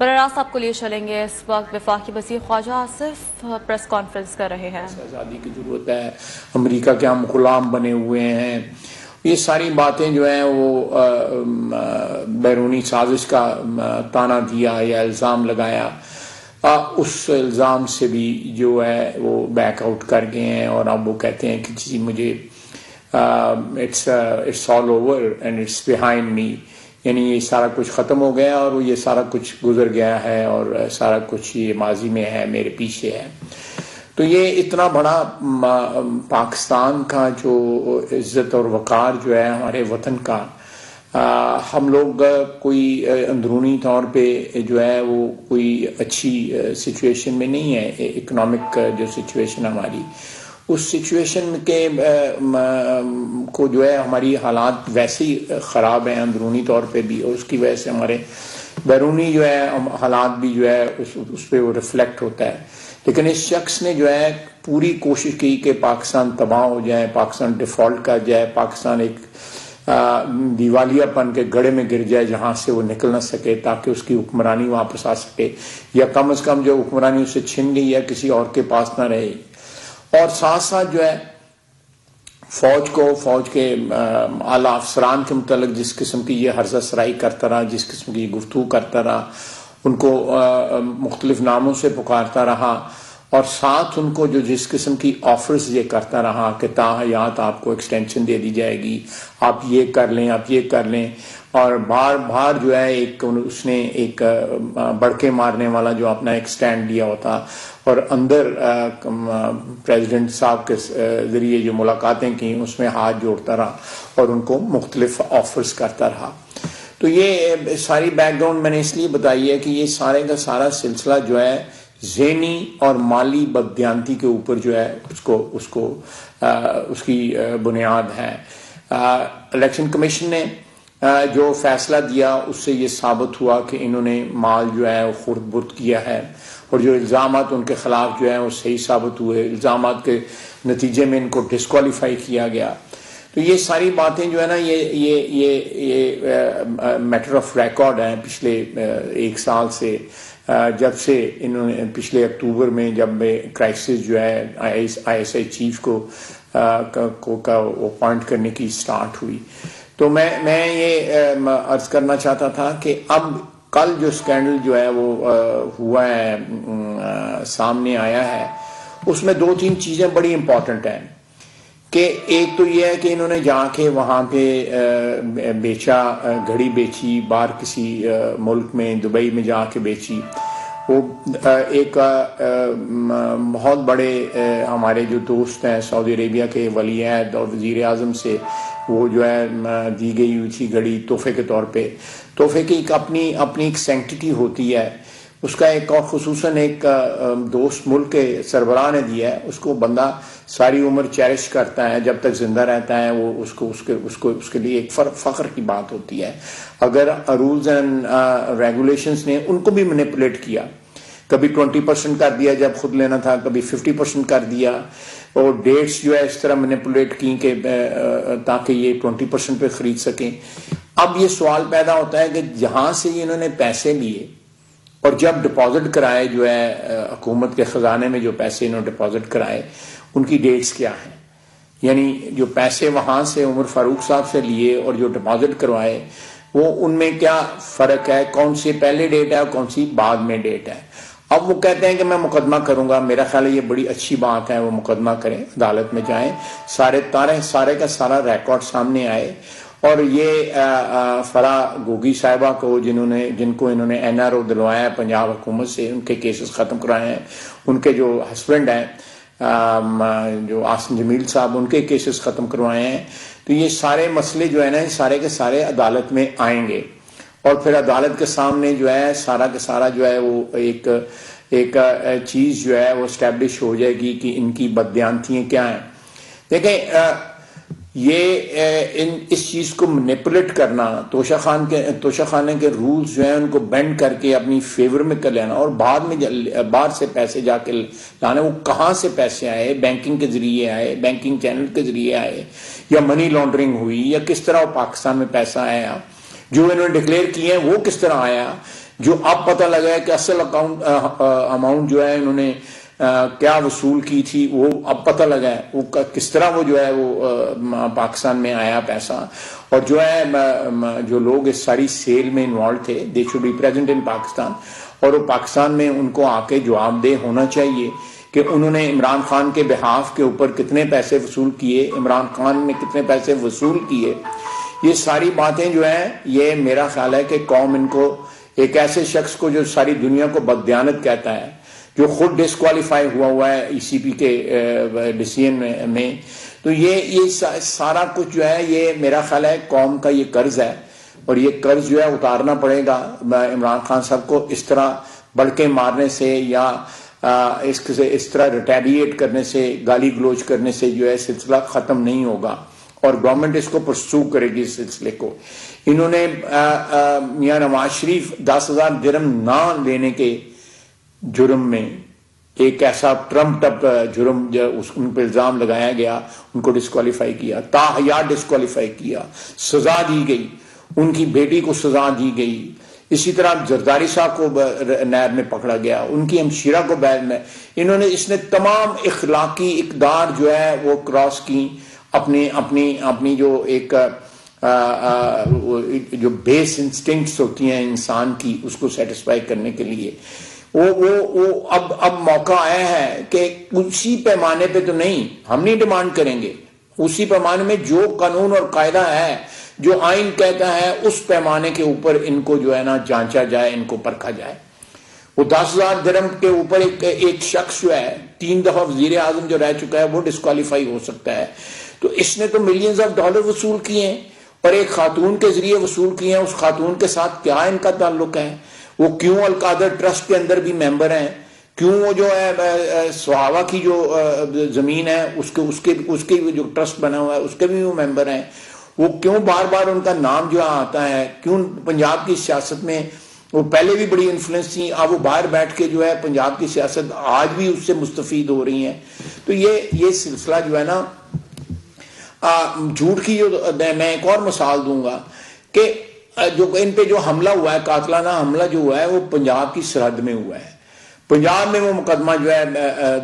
براہ راست آپ کو لیے چلیں گے. اس وقت وفاقی وزیر خواجہ آصف پریس کانفرنس کر رہے ہیں. آزادی کی ضرورت ہے، امریکہ کے ہم غلام بنے ہوئے ہیں، یہ ساری باتیں جو ہیں وہ بیرونی سازش کا تانا دیا یا الزام لگایا. اس الزام سے بھی جو ہے وہ بیک آؤٹ کر گئے ہیں اور اب وہ کہتے ہیں کہ جی مجھے it's all over and it's behind me, یعنی یہ سارا کچھ ختم ہو گیا اور یہ سارا کچھ گزر گیا ہے اور سارا کچھ یہ ماضی میں ہے، میرے پیچھے ہے. تو یہ اتنا بڑا پاکستان کا جو عزت اور وقار جو ہے ہمارے وطن کا، ہم لوگ کوئی اندرونی طور پہ جو ہے وہ کوئی اچھی سچویشن میں نہیں ہے. اکنامک جو سچویشن ہماری، اس سچویشن کے کو جو ہے ہماری حالات ویسے ہی خراب ہیں اندرونی طور پہ بھی، اور اس کی وجہ سے ہمارے بیرونی جو ہے حالات بھی جو ہے اس پہ وہ ریفلیکٹ ہوتا ہے. لیکن اس شخص نے جو ہے پوری کوشش کی کہ پاکستان تباہ ہو جائے، پاکستان ڈیفالٹ کر جائے، پاکستان ایک دیوالیہ پن کے گڑھے میں گر جائے جہاں سے وہ نکل نہ سکے، تاکہ اس کی حکمرانی واپس آ سکے، یا کم از کم جو حکمرانی اسے چھن گئی ہے کسی اور کے پاس نہ رہے. اور ساتھ ساتھ جو ہے فوج کے اعلیٰ افسران کے متعلق جس قسم کی یہ ہرزہ سرائی کرتا رہا، جس قسم کی گفتگو کرتا رہا، ان کو مختلف ناموں سے پکارتا رہا، اور ساتھ ان کو جو جس قسم کی آفرز یہ کرتا رہا کہ تاحیات آپ کو ایکسٹینشن دے دی جائے گی، آپ یہ کر لیں، آپ یہ کر لیں. اور بار جو ہے اس نے ایک بڑکے مارنے والا جو اپنا ایک سٹینڈ لیا ہوتا، اور اندر پریزیڈنٹ صاحب کے ذریعے جو ملاقاتیں کی اس میں ہاتھ جوڑتا رہا اور ان کو مختلف آفرز کرتا رہا. تو یہ ساری بیک گراؤنڈ میں نے اس لیے بتائی ہے کہ یہ سارے کا سارا سلسلہ جو ہے ذہنی اور مالی بددیانتی کے اوپر جو ہے اس کی بنیاد ہے. الیکشن کمیشن نے جو فیصلہ دیا اس سے یہ ثابت ہوا کہ انہوں نے مال جو ہے وہ خرد برد کیا ہے، اور جو الزامات ان کے خلاف جو ہیں وہ صحیح ثابت ہوئے، الزامات کے نتیجے میں ان کو ڈسکوالیفائی کیا گیا. تو یہ ساری باتیں جو ہے نا یہ میٹر آف ریکارڈ ہیں پچھلے ایک سال سے، جب سے انہوں نے پچھلے اکتوبر میں جب کرائسس جو ہے آئی ایس آئی چیف کو اپوائنٹ کرنے کی سٹارٹ ہوئی. تو میں یہ عرض کرنا چاہتا تھا کہ اب کل جو سکینڈل جو ہے وہ ہوا ہے، سامنے آیا ہے، اس میں 2-3 چیزیں بڑی امپورٹنٹ ہیں. کہ ایک تو یہ ہے کہ انہوں نے جا کے وہاں پہ بیچا، گھڑی بیچی باہر کسی ملک میں، دبئی میں جا کے بیچی. وہ ایک بہت بڑے ہمارے جو دوست ہیں سعودی عربیہ کے ولی عہد اور وزیر اعظم سے وہ جو ہے دی گئی ہوئی تھی گھڑی تحفے کے طور پہ. تحفے کی اپنی ایک سینکٹیٹی ہوتی ہے، اس کا ایک اور خصوصاً ایک دوست ملک کے سربراہ نے دیا ہے، اس کو بندہ ساری عمر چیرش کرتا ہے، جب تک زندہ رہتا ہے وہ اس کے لیے ایک فخر کی بات ہوتی ہے. اگر رولز اینڈ ریگولیشنز نے ان کو بھی مینیپولیٹ کیا، کبھی 20% کر دیا جب خود لینا تھا، کبھی 50% کر دیا، اور ڈیٹس جو ہے اس طرح مینیپولیٹ کی کہ تاکہ یہ 20% پہ خرید سکیں. اب یہ سوال پیدا ہوتا ہے کہ جہاں سے انہوں نے پیسے لیے اور جب ڈپازٹ کرائے جو ہے حکومت کے خزانے میں، جو پیسے انہوں نے ڈپازٹ کرائے ان کی ڈیٹس کیا ہیں؟ یعنی جو پیسے وہاں سے عمر فاروق صاحب سے لیے اور جو ڈپازٹ کروائے وہ ان میں کیا فرق ہے، کون سی پہلے ڈیٹ ہے اور کون سی بعد میں ڈیٹ ہے. اب وہ کہتے ہیں کہ میں مقدمہ کروں گا. میرا خیال ہے یہ بڑی اچھی بات ہے، وہ مقدمہ کریں، عدالت میں جائیں، سارے کا سارا ریکارڈ سامنے آئے. اور یہ فرا گوگی صاحبہ کو جن کو انہوں نے این آر او دلوایا ہے پنجاب حکومت سے، ان کے کیسز ختم کرائے ہیں. ان کے جو ہسبینڈ ہیں جو آسم جمیل صاحب، ان کے کیسز ختم کروائے ہیں. تو یہ سارے مسئلے جو ہے نا سارے کے سارے عدالت میں آئیں گے، اور پھر عدالت کے سامنے جو ہے سارا کا سارا جو ہے وہ ایک چیز جو ہے وہ اسٹیبلش ہو جائے گی کہ ان کی بددیانتیاں کیا ہیں. دیکھیں یہ اس چیز کو مینیپولیٹ کرنا، توشہ خانے کے رولز جو ہیں ان کو بینڈ کر کے اپنی فیور میں کر لینا، اور بعد میں باہر سے پیسے جا کے لانے. وہ کہاں سے پیسے آئے؟ بینکنگ کے ذریعے آئے، بینکنگ چینل کے ذریعے آئے، یا منی لانڈرنگ ہوئی، یا کس طرح پاکستان میں پیسہ آیا؟ جو انہوں نے ڈکلیئر کیے ہیں وہ کس طرح آیا؟ جو اب پتہ لگا ہے کہ اصل اماؤنٹ جو ہے انہوں نے کیا وصول کی تھی، وہ اب پتہ لگا ہے وہ کس طرح وہ جو ہے وہ پاکستان میں آیا پیسہ. اور جو ہے جو لوگ اس ساری سیل میں انوالو تھے they should be present in Pakistan, اور وہ پاکستان میں ان کو آ کے جواب دہ ہونا چاہیے کہ انہوں نے عمران خان کے بحاف کے اوپر کتنے پیسے وصول کیے، عمران خان نے کتنے پیسے وصول کیے. یہ ساری باتیں جو ہیں یہ میرا خیال ہے کہ قوم ان کو، ایک ایسے شخص کو جو ساری دنیا کو بددیانت کہتا ہے، جو خود ڈسکوالیفائی ہوا ہے ای سی پی کے ڈیسیژن میں، تو یہ سارا کچھ جو ہے یہ میرا خیال ہے قوم کا یہ قرض ہے، اور یہ قرض جو ہے اتارنا پڑے گا. عمران خان صاحب کو اس طرح بڑکے مارنے سے یا اس طرح ریٹیلیٹ کرنے سے، گالی گلوچ کرنے سے جو ہے سلسلہ ختم نہیں ہوگا، اور گورنمنٹ اس کو پرسو کرے گی اس سلسلے کو. انہوں نے میاں نواز شریف 10,000 درہم نہ لینے کے جرم میں، ایک ایسا ٹرمپڈ اپ جرم جو ان پہ الزام لگایا گیا، ان کو ڈسکوالیفائی کیا، تاحیات ڈسکوالیفائی کیا، سزا دی گئی، ان کی بیٹی کو سزا دی گئی. اسی طرح زرداری صاحب کو نیب میں پکڑا گیا، ان کی ہمشیرہ کو بیل میں، اس نے تمام اخلاقی اقدار جو ہے وہ کراس کی، اپنی جو ایک جو بیس انسٹنکٹس ہوتی ہیں انسان کی، اس کو سیٹسفائی کرنے کے لیے. وہ اب موقع آیا ہے کہ اسی پیمانے پہ تو نہیں، ہم نہیں ڈیمانڈ کریں گے، اسی پیمانے میں جو قانون اور قاعدہ ہے، جو آئین کہتا ہے، اس پیمانے کے اوپر ان کو جو ہے نا جانچا جائے، ان کو پرکھا جائے. وہ 10,000 درہم کے اوپر ایک شخص جو ہے 3 دفعہ وزیر اعظم جو رہ چکا ہے وہ ڈسکوالیفائی ہو سکتا ہے. تو اس نے تو ملینز آف ڈالر وصول کیے ہیں، اور ایک خاتون کے ذریعے وصول کیے ہیں. اس خاتون کے ساتھ کیا ان کا تعلق ہے؟ وہ کیوں القادر ٹرسٹ کے اندر بھی ممبر ہیں؟ کیوں وہ جو ہے سہاوا کی جو زمین ہے اس کے جو ٹرسٹ بنا ہوا ہے اس کے بھی وہ ممبر ہیں؟ وہ کیوں بار بار ان کا نام جو آتا ہے؟ کیوں پنجاب کی سیاست میں وہ پہلے بھی بڑی انفلوئنس تھی، اب وہ باہر بیٹھ کے جو ہے پنجاب کی سیاست آج بھی اس سے مستفید ہو رہی ہیں. تو یہ سلسلہ جو ہے نا جھوٹ کی، جو میں ایک اور مثال دوں گا کہ جو ان پہ جو حملہ ہوا ہے، قاتلانہ حملہ جو ہوا ہے، وہ پنجاب کی سرحد میں ہوا ہے. پنجاب میں وہ مقدمہ جو ہے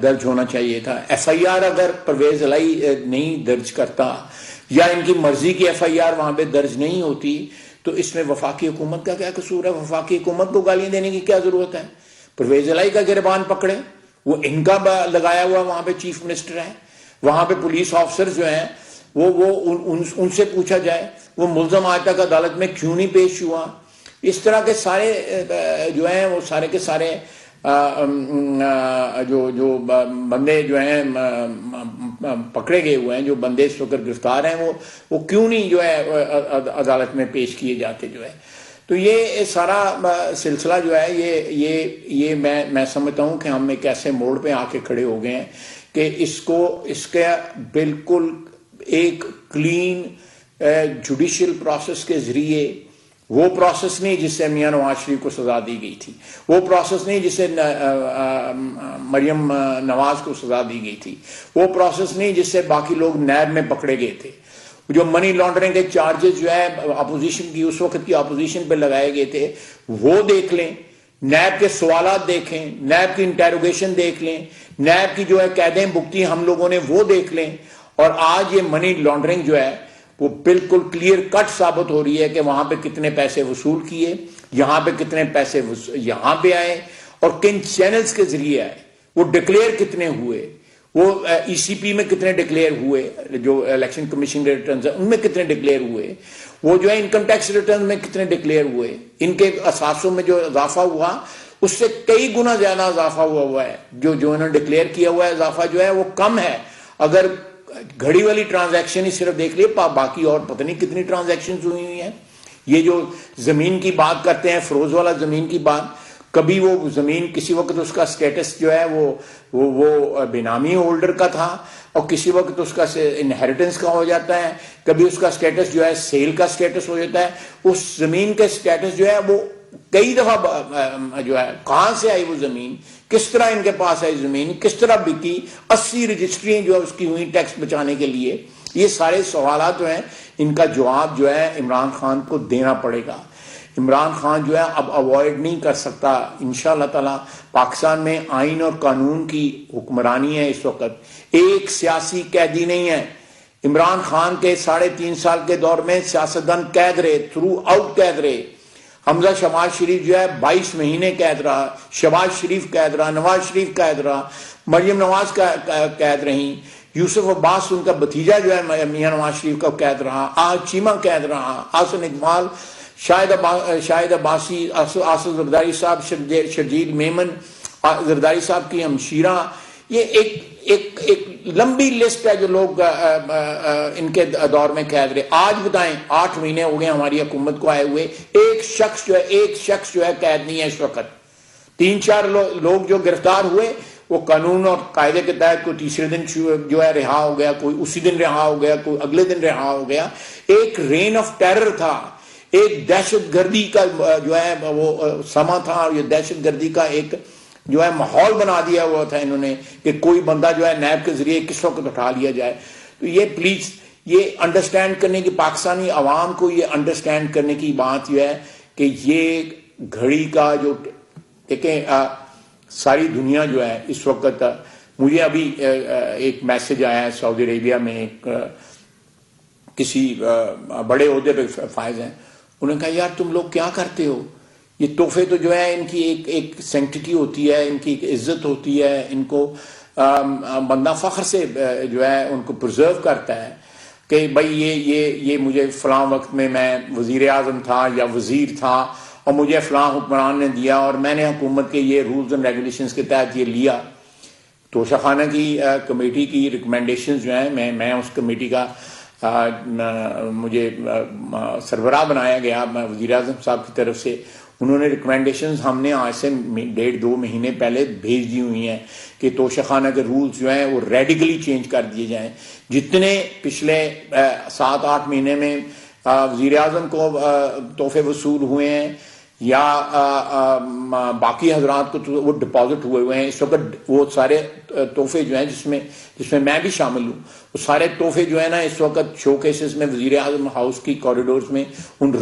درج ہونا چاہیے تھا. ایف آئی آر اگر پرویز الہی نہیں درج کرتا، یا ان کی مرضی کی ایف آئی آر وہاں پہ درج نہیں ہوتی، تو اس میں وفاقی حکومت کا کیا قصور ہے؟ وفاقی حکومت کو گالیاں دینے کی کیا ضرورت ہے؟ پرویز الہی کا گربان پکڑے، وہ ان کا لگایا ہوا وہاں پہ چیف منسٹر ہے. وہاں پہ پولیس آفیسر جو ہیں وہ ان سے پوچھا جائے وہ ملزم آج تک عدالت میں کیوں نہیں پیش ہوا. اس طرح کے سارے جو ہیں وہ سارے کے سارے جو بندے جو ہیں پکڑے گئے ہوئے ہیں، جو بندے اس وقت گرفتار ہیں، وہ کیوں نہیں جو ہے عدالت میں پیش کیے جاتے جو ہے. تو یہ سارا سلسلہ جو ہے یہ میں سمجھتا ہوں کہ ہم ایک ایسے موڑ پہ آ کے کھڑے ہو گئے ہیں کہ اس کا بالکل ایک کلین جوڈیشل پروسیس کے ذریعے، وہ پروسیس نہیں جس سے میاں نواز شریف کو سزا دی گئی تھی، وہ پروسیس نہیں جس سے مریم نواز کو سزا دی گئی تھی، وہ پروسیس نہیں جس سے باقی لوگ نیب میں پکڑے گئے تھے. جو منی لانڈرنگ کے چارجز جو ہے اپوزیشن کی، اس وقت کی اپوزیشن پہ لگائے گئے تھے، وہ دیکھ لیں. نیب کے سوالات دیکھیں، نیب کی انٹیروگیشن دیکھ لیں، نیب کی جو ہے قیدیں بھگتی ہم لوگوں نے وہ دیکھ لیں. اور آج یہ منی لانڈرنگ جو ہے وہ بالکل کلیئر کٹ ثابت ہو رہی ہے کہ وہاں پہ کتنے پیسے وصول کیے، یہاں پہ کتنے پیسے یہاں پہ آئے، اور کن چینلز کے ذریعے آئے، وہ ڈکلیئر کتنے ہوئے، وہ ای سی پی میں کتنے ڈکلیئر ہوئے، جو الیکشن کمیشن کے ریٹرنز ہیں ان میں کتنے ڈکلیئر ہوئے، وہ جو ہے انکم ٹیکس ریٹرن میں کتنے ڈکلیئر ہوئے، ان کے اثاثوں میں جو اضافہ ہوا اس سے کئی گنا زیادہ اضافہ ہوا ہے. جو انہوں نے ڈکلیئر کیا ہوا ہے اضافہ جو ہے وہ کم ہے. اگر گھڑی والی ٹرانزیکشن ہی صرف دیکھ لیے، باقی اور پتہ نہیں کتنی ٹرانزیکشنز ہوئی ہیں. یہ جو زمین کی بات کرتے ہیں، فروز والا زمین کی بات، کبھی وہ زمین کسی وقت اس کا سٹیٹس جو ہے وہ بینامی ہولڈر کا تھا، اور کسی وقت اس کا انہیریٹنس کا ہو جاتا ہے، کبھی اس کا سٹیٹس جو ہے سیل کا سٹیٹس ہو جاتا ہے. اس زمین کے سٹیٹس جو ہے وہ کئی دفعہ جو ہے کہاں سے آئی وہ زمین، کس طرح ان کے پاس آئی زمین، کس طرح بکی، 80 رجسٹریاں جو ہے اس کی ہوئی ٹیکس بچانے کے لیے. یہ سارے سوالات جو ہیں ان کا جواب جو ہے عمران خان کو دینا پڑے گا. عمران خان جو ہے اب اوائڈ نہیں کر سکتا. انشاءاللہ تعالی پاکستان میں آئین اور قانون کی حکمرانی ہے اس وقت. ایک سیاسی قیدی نہیں ہے. عمران خان کے 3.5 سال کے دور میں سیاستدان قید رہے، تھرو آؤٹ قید رہے. حمزہ شہباز شریف جو ہے 22 مہینے قید رہا، شہباز شریف قید رہا، نواز شریف قید رہا، مریم نواز کا قید رہیں، یوسف عباس ان کا بھتیجا جو ہے میاں نواز شریف کا قید رہا، آج چیمہ قید رہا، حسن اقبال، شاہد عباسی، آصف زرداری صاحب، شرجیل میمن زرداری صاحب کی ہمشیرہ. یہ ایک لمبی لسٹ ہے جو لوگ ان کے دور میں قید رہے. آج بتائیں 8 مہینے ہو گئے ہماری حکومت کو آئے ہوئے، ایک شخص جو ہے قید نہیں ہے اس وقت. 3-4 لوگ جو گرفتار ہوئے وہ قانون اور قاعدے کے تحت، کوئی تیسرے دن جو ہے رہا ہو گیا، کوئی اسی دن رہا ہو گیا، کوئی اگلے دن رہا ہو گیا. ایک رین آف ٹیرر تھا، ایک دہشت گردی کا جو ہے وہ سما تھا، اور یہ دہشت گردی کا ایک جو ہے ماحول بنا دیا ہوا تھا انہوں نے کہ کوئی بندہ جو ہے نیب کے ذریعے کس وقت اٹھا لیا جائے. تو یہ پلیز یہ انڈرسٹینڈ کرنے کی، پاکستانی عوام کو یہ انڈرسٹینڈ کرنے کی بات یہ ہے کہ یہ گھڑی کا جو دیکھیں ساری دنیا جو ہے اس وقت. مجھے ابھی ایک میسج آیا ہے سعودی عربیہ میں، ایک کسی بڑے عہدے پہ فائز ہیں، انہوں نے کہا یار تم لوگ کیا کرتے ہو؟ یہ تحفے تو جو ہے ان کی ایک سینکٹیٹی ہوتی ہے، ان کی ایک عزت ہوتی ہے، ان کو بندہ فخر سے جو ہے ان کو پرزرو کرتا ہے کہ بھائی یہ مجھے فلاں وقت میں وزیر اعظم تھا یا وزیر تھا اور مجھے فلاں حکمران نے دیا اور میں نے حکومت کے یہ رولز اینڈ ریگولیشنز کے تحت یہ لیا. توشہ خانہ کی کمیٹی کی ریکمنڈیشنز جو ہیں، میں اس کمیٹی کا مجھے سربراہ بنایا گیا وزیر اعظم صاحب کی طرف سے. انہوں نے ریکمنڈیشنز ہم نے آج سے 1.5-2 مہینے پہلے بھیج دی ہوئی ہیں کہ توشہ خانہ کے رولز جو ہیں وہ ریڈیکلی چینج کر دیے جائیں. جتنے پچھلے 7-8 مہینے میں وزیر اعظم کو تحفے وصول ہوئے ہیں یا باقی حضرات کو وہ ڈپازٹ ہوئے ہیں، اس وقت وہ سارے تحفے جو ہیں جس میں میں بھی شامل ہوں، وہ سارے تحفے جو ہیں نا اس وقت شو کیسز میں وزیر اعظم ہاؤس کی کوریڈورز میں، ان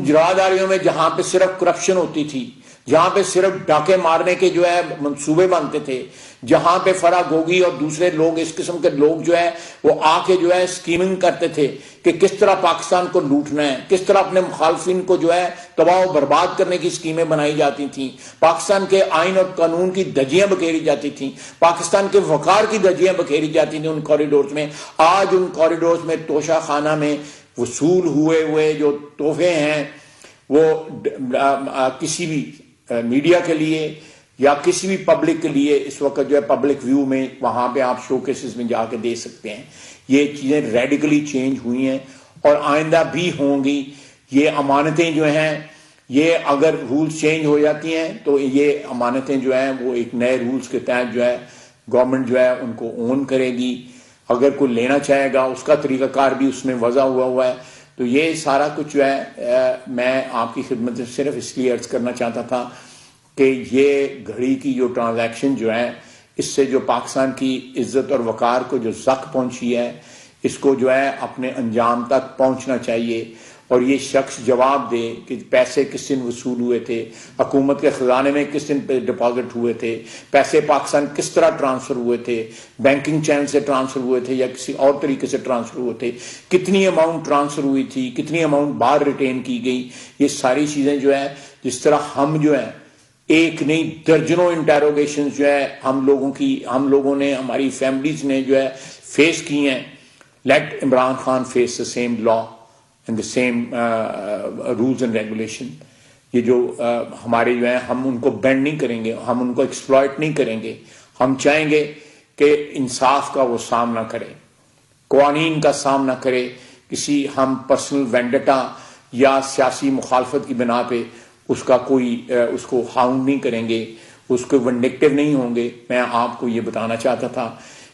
راہداریوں میں جہاں پہ صرف کرپشن ہوتی تھی، جہاں پہ صرف ڈاکے مارنے کے جو ہے منصوبے بنتے تھے، جہاں پہ فرا گوگی اور دوسرے لوگ اس قسم کے لوگ جو ہے وہ آ کے جو ہے اسکیمنگ کرتے تھے کہ کس طرح پاکستان کو لوٹنا ہے، کس طرح اپنے مخالفین کو جو ہے تباہ و برباد کرنے کی اسکیمیں بنائی جاتی تھیں، پاکستان کے آئین اور قانون کی دھجیاں بکھیری جاتی تھیں، پاکستان کے وقار کی دھجیاں بکھیری جاتی تھیں ان کوریڈورز میں. آج ان کوریڈورز میں توشہ خانہ میں وصول ہوئے جو تحفے ہیں وہ کسی بھی میڈیا کے لیے یا کسی بھی پبلک کے لیے اس وقت جو ہے پبلک ویو میں وہاں پہ آپ شو کیسز میں جا کے دیکھ سکتے ہیں. یہ چیزیں ریڈیکلی چینج ہوئی ہیں اور آئندہ بھی ہوں گی. یہ امانتیں جو ہیں یہ اگر رولز چینج ہو جاتی ہیں تو یہ امانتیں جو ہیں وہ ایک نئے رولز کے تحت جو ہے گورنمنٹ جو ہے ان کو اون کرے گی. اگر کوئی لینا چاہے گا اس کا طریقہ کار بھی اس میں وضع ہوا ہے. تو یہ سارا کچھ جو ہے میں آپ کی خدمت سے صرف اس لیے عرض کرنا چاہتا تھا کہ یہ گھڑی کی جو ٹرانزیکشن جو ہے اس سے جو پاکستان کی عزت اور وقار کو جو زخم پہنچی ہے اس کو جو ہے اپنے انجام تک پہنچنا چاہیے اور یہ شخص جواب دے کہ پیسے کس دن وصول ہوئے تھے، حکومت کے خزانے میں کس دن پہ ڈپازٹ ہوئے تھے، پیسے پاکستان کس طرح ٹرانسفر ہوئے تھے، بینکنگ چین سے ٹرانسفر ہوئے تھے یا کسی اور طریقے سے ٹرانسفر ہوئے تھے، کتنی اماؤنٹ ٹرانسفر ہوئی تھی، کتنی اماؤنٹ باہر ریٹین کی گئی. یہ ساری چیزیں جو ہے جس طرح ہم جو ہے ایک نہیں درجنوں انٹیروگیشن جو ہے ہم لوگوں نے ہماری فیملیز نے جو ہے فیس کی ہیں. Let Imran Khan face the same law and the same rules and regulation. یہ جو ہمارے جو ہیں ہم ان کو بینڈ نہیں کریں گے، ہم ان کو ایکسپلائٹ نہیں کریں گے. ہم چاہیں گے کہ انصاف کا وہ سامنا کرے، قوانین کا سامنا کرے. کسی ہم پرسنل وینڈٹا یا سیاسی مخالفت کی بنا پہ اس کو ہاؤنڈ نہیں کریں گے، اس کو ونڈکٹیو نہیں ہوں گے. میں آپ کو یہ بتانا چاہتا تھا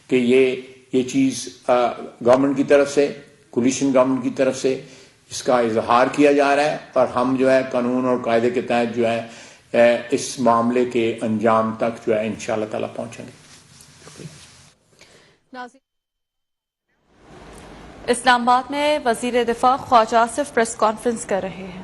کہ یہ چیز گورنمنٹ کی طرف سے، کولیشن گورنمنٹ کی طرف سے اس کا اظہار کیا جا رہا ہے اور ہم جو ہے قانون اور قاعدے کے تحت جو ہے اس معاملے کے انجام تک جو ہے انشاءاللہ تعالی پہنچیں گے. اسلام آباد میں وزیر دفاع خواجہ آصف پریس کانفرنس کر رہے ہیں.